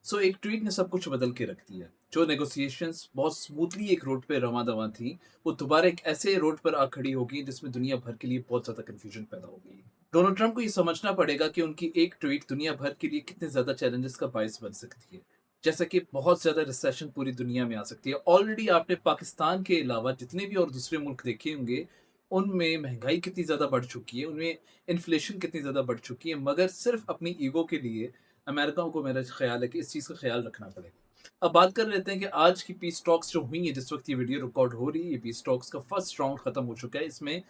एक ट्वीट ने सब कुछ बदल के रख दिया। जो नेगोशिएशंस बहुत स्मूथली एक रोड पे रवां-दवां थी, वो दोबारा एक ऐसे रोड पर आ खड़ी हो गई जिसमें दुनिया भर के लिए बहुत ज़्यादा कन्फ्यूजन पैदा हो गई। डोनाल्ड ट्रंप को ये समझना पड़ेगा कि उनकी एक ट्वीट दुनिया भर के लिए कितने ज़्यादा चैलेंजेस का बायस बन सकती है। जैसा कि बहुत ज़्यादा रिसेशन पूरी दुनिया में आ सकती है। ऑलरेडी आपने पाकिस्तान के अलावा जितने भी और दूसरे मुल्क देखे होंगे, उनमें महँगाई कितनी ज़्यादा बढ़ चुकी है, उनमें इन्फ्लेशन कितनी ज़्यादा बढ़ चुकी है, मगर सिर्फ़ अपनी ईगो के लिए अमेरिका को मेरा ख्याल है कि इस चीज़ का ख्याल रखना पड़ेगा। अब बात कर लेते हैं कि आज की पीस टॉक्स जो हुई हैं, जिस वक़्त ये वीडियो रिकॉर्ड हो रही है, ये पीस टॉक्स का फर्स्ट राउंड खत्म हो चुका है। इसमें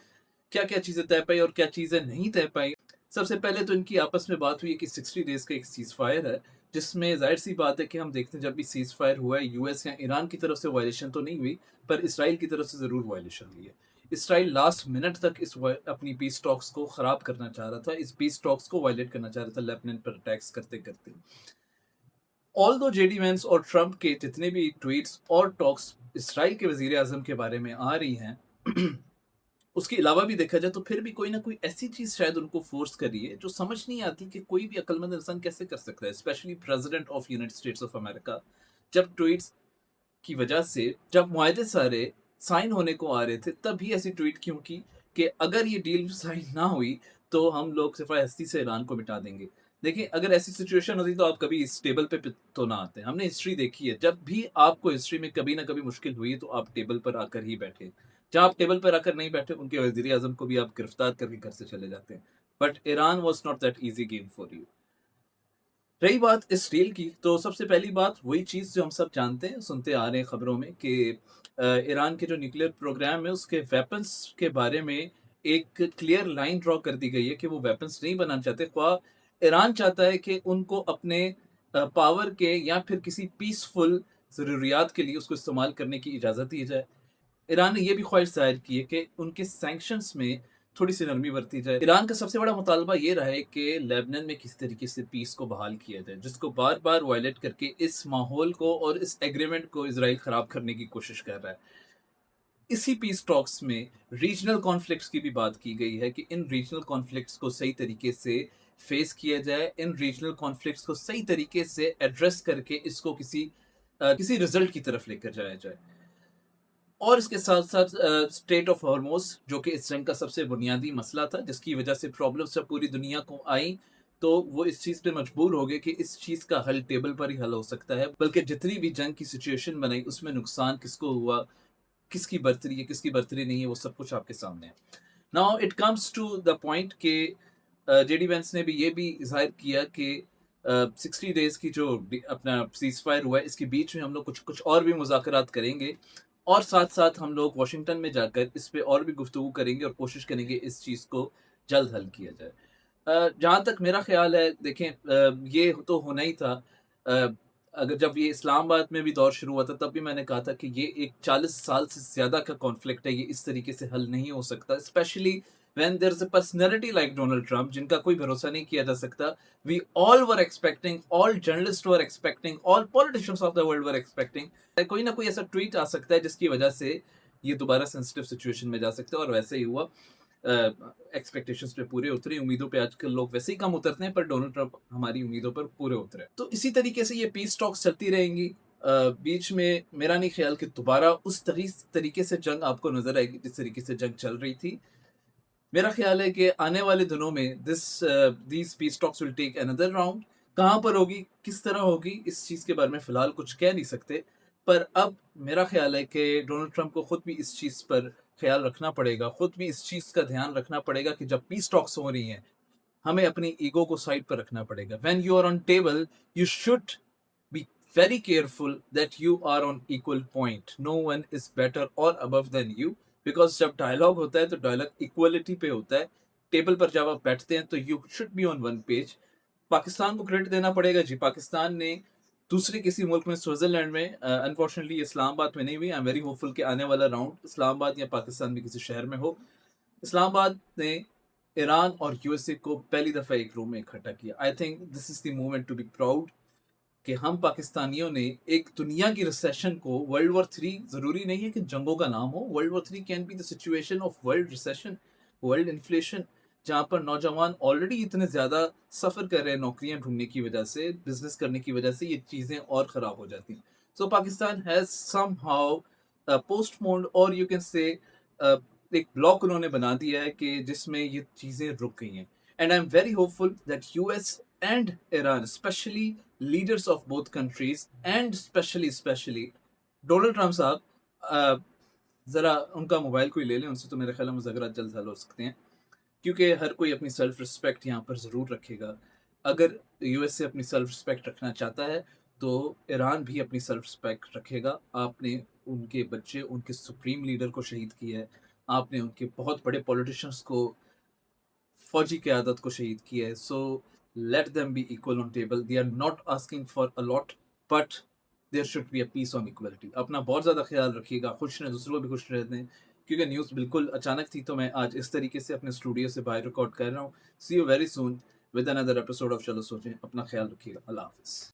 क्या-क्या चीज़ें तय पाई और क्या चीज़ें नहीं तय पाई। सबसे पहले तो इनकी आपस में बात हुई कि 60 डेज़ का एक सीज़फायर है, जिसमें ज़ाहिर-सी बात है कि हम देखते हैं जब भी सीज़फायर हुआ है, यूएस या ईरान की तरफ से वायलेशन तो नहीं हुई, पर इसराइल की तरफ से ज़रूर वायलेशन हुई है। इसराइल लास्ट मिनट तक इस अपनी पीस टॉक्स को ख़राब करना चाह रहा था, इस पीस टॉक्स को वायलेट करना चाह रहा था लेबनान पर अटैक्स करते-करते। ऑल्दो जेडी वेंस और ट्रंप के जितने भी ट्वीट्स और टॉक्स इसराइल के वज़ीर आज़म के बारे में आ रही हैं, उसके अलावा भी देखा जाए तो फिर भी कोई ना कोई ऐसी चीज़ शायद उनको फ़ोर्स कर रही है, जो समझ नहीं आती कि कोई भी अक्लमंद इंसान कैसे कर सकता है, specially president of United states of America. जब ट्वीट्स की वजह से जब मुआहदे सारे साइन होने को आ रहे थे, तब भी ऐसी ट्वीट क्यों की कि अगर ये डील साइन ना हुई, तो हम लोग सिफ़ाए-हस्ती से ईरान को मिटा देंगे। देखिए, अगर ऐसी सिचुएशन होती तो आप कभी इस टेबल पे तो ना आते। हमने हिस्ट्री देखी है, जब भी आपको हिस्ट्री में कभी ना कभी मुश्किल हुई, तो आप टेबल पर आकर ही बैठे। जहाँ आप टेबल पर आकर नहीं बैठे, उनके वज़ीर-ए-आज़म को भी आप गिरफ्तार करके घर से चले जाते हैं। But Iran was not that easy game for you. रही बात इस डील की, तो सबसे पहली बात वही चीज़ जो हम सब जानते हैं, सुनते आ रहे हैं खबरों में कि ईरान के जो न्यूक्लियर प्रोग्राम है, उसके वेपन्स के बारे में एक क्लियर लाइन ड्रॉ कर दी गई है कि वो वेपन्स नहीं बनाना चाहते। ख़्वाह ईरान चाहता है कि उनको अपने पावर के या फिर किसी पीसफुल ज़रूरियात के लिए उसको इस्तेमाल करने की इजाज़त दी जाए। ईरान ने ये भी ख्वाहिश ज़ाहिर की है कि उनके सैंक्शंस में थोड़ी-सी नरमी बरती जाए। ईरान का सबसे बड़ा मुतालबा ये रहा है कि लेबनान में किसी तरीके से पीस को बहाल किया जाए, जिसको बार-बार वायलेट करके इस माहौल को और इस एग्रीमेंट को इज़राइल ख़राब करने की कोशिश कर रहा है। इसी पीस टॉक्स में रीजनल कॉन्फ्लिक्ट्स की भी बात की गई है कि इन रीजनल कॉन्फ्लिक्ट्स को सही तरीके से फेस किया जाए, इन रीजनल कॉन्फ्लिक्ट्स को सही तरीके से एड्रेस करके इसको किसी रिज़ल्ट की तरफ लेकर जाया जाए। और इसके साथ-साथ स्टेट ऑफ हॉर्मोज़ जो कि इस जंग का सबसे बुनियादी मसला था, जिसकी वजह से प्रॉब्लम्स जब पूरी दुनिया को आई, तो वो इस चीज़ पे मजबूर हो गए कि इस चीज़ का हल टेबल पर ही हल हो सकता है। बल्कि जितनी भी जंग की सिचुएशन बनाई, उसमें नुकसान किसको हुआ, किसकी बर्तरी है, किसकी बर्तरी नहीं है, वो सब कुछ आपके सामने है। Now it comes to the point कि जेडी वेंस ने भी ये भी ज़ाहिर किया कि 60 डेज़ की जो अपना सीज़फायर हुआ है, इसके बीच में हम लोग कुछ कुछ और भी मुज़ाकरात करेंगे और साथ-साथ हम लोग वाशिंगटन में जाकर इस पे और भी गुफ्तगू करेंगे और कोशिश करेंगे इस चीज़ को जल्द हल किया जाए। जहाँ तक मेरा ख़्याल है देखें, ये तो होना ही था। अ, अगर जब ये इस्लामाबाद में भी दौर शुरू हुआ था, तब भी मैंने कहा था कि ये एक 40 साल से ज़्यादा का कॉन्फ्लिक्ट है, ये इस तरीके से हल नहीं हो सकता। Specially when there is a personality like Donald Trump, जिनका कोई भरोसा नहीं किया जा सकता। We all were expecting, all journalist were expecting, all politicians of the world were expecting कोई ना कोई ऐसा ट्वीट आ सकता है जिसकी वजह से ये दोबारा सेंसिटिव सिचुएशन में जा सकता है, और वैसे ही हुआ। एक्सपेक्टेशंस पे पूरे उतरे, उम्मीदों पे आजकल लोग वैसे ही कम उतरते हैं, पर डोनाल्ड ट्रंप हमारी उम्मीदों पर पूरे उतरे। तो इसी तरीके से ये पीस टॉक्स चलती रहेंगी। बीच में मेरा नहीं ख्याल कि दोबारा उस तरीके से जंग आपको नजर आएगी जिस तरीके से जंग चल रही थी। मेरा ख्याल है कि आने वाले दिनों में these peace talks will take another round. कहाँ पर होगी, किस तरह होगी, इस चीज़ के बारे में फ़िलहाल कुछ कह नहीं सकते। पर अब मेरा ख्याल है कि डोनाल्ड ट्रंप को खुद भी इस चीज़ पर ख़्याल रखना पड़ेगा, खुद भी इस चीज़ का ध्यान रखना पड़ेगा कि जब पीस टॉक्स हो रही हैं, हमें अपनी ईगो को साइड पर रखना पड़ेगा। When you are on table, you should be very careful that you are on equal point. No one is better or above than you. Because जब डायलॉग होता है, तो डायलॉग इक्वालिटी पे होता है। टेबल पर जब आप बैठते हैं, तो you should be on one page. Pakistan को क्रेडिट देना पड़ेगा जी, पाकिस्तान ने दूसरे किसी मुल्क में, स्विट्ज़रलैंड में, अनफॉर्चुनेटली इस्लामाबाद में नहीं हुई। आई एम वेरी होपफुल कि आने वाला राउंड इस्लामाबाद या पाकिस्तान में किसी शहर में हो। इस्लामाबाद ने ईरान और यूएसए को पहली दफ़ा एक रूम में इकट्ठा किया। I think this is the moment to be proud कि हम पाकिस्तानियों ने एक दुनिया की रिसेशन को, वर्ल्ड वॉर 3 ज़रूरी नहीं है कि जंगों का नाम हो, world war 3 can be the situation of world recession, world inflation. جہاں پر نوجوان آلریڈی اتنے زیادہ سفر کر رہے ہیں نوکریاں ڈھونڈنے کی وجہ سے، بزنس کرنے کی وجہ سے، یہ چیزیں اور خراب ہو جاتی ہیں. So Pakistan has somehow post مونڈ اور یو کین سے ایک بلاک انہوں نے بنا دیا ہے کہ جس میں یہ چیزیں رک گئی ہیں. And I am very hopeful that U S and Iran especially leaders of both countries and especially Donald Trump صاحب ذرا ان کا موبائل کوئی لے لیں ان سے، تو میرے خیال میں مذاکرات جلد حل ہو سکتے ہیں، کیونکہ ہر کوئی اپنی سیلف رسپیکٹ یہاں پر ضرور رکھے گا. اگر یو ایس سے اپنی سیلف رسپیکٹ رکھنا چاہتا ہے تو ایران بھی اپنی سیلف رسپیکٹ رکھے گا. آپ نے ان کے بچے، ان کے سپریم لیڈر کو شہید کیا ہے، آپ نے ان کے بہت بڑے پولیٹیشنس کو، فوجی قیادت کو شہید کیا ہے. So let them be equal on table. They are not asking for a lot but there should be a peace on equality. اپنا بہت زیادہ خیال رکھیے گا، خوش رہیں، دوسروں کو بھی خوش رہتے ہیں، کیونکہ نیوز بالکل اچانک تھی تو میں آج اس طریقے سے اپنے اسٹوڈیو سے باہر ریکارڈ کر رہا ہوں. See you very soon with another episode of چلو سوچیں. اپنا خیال رکھیے گا. اللہ حافظ.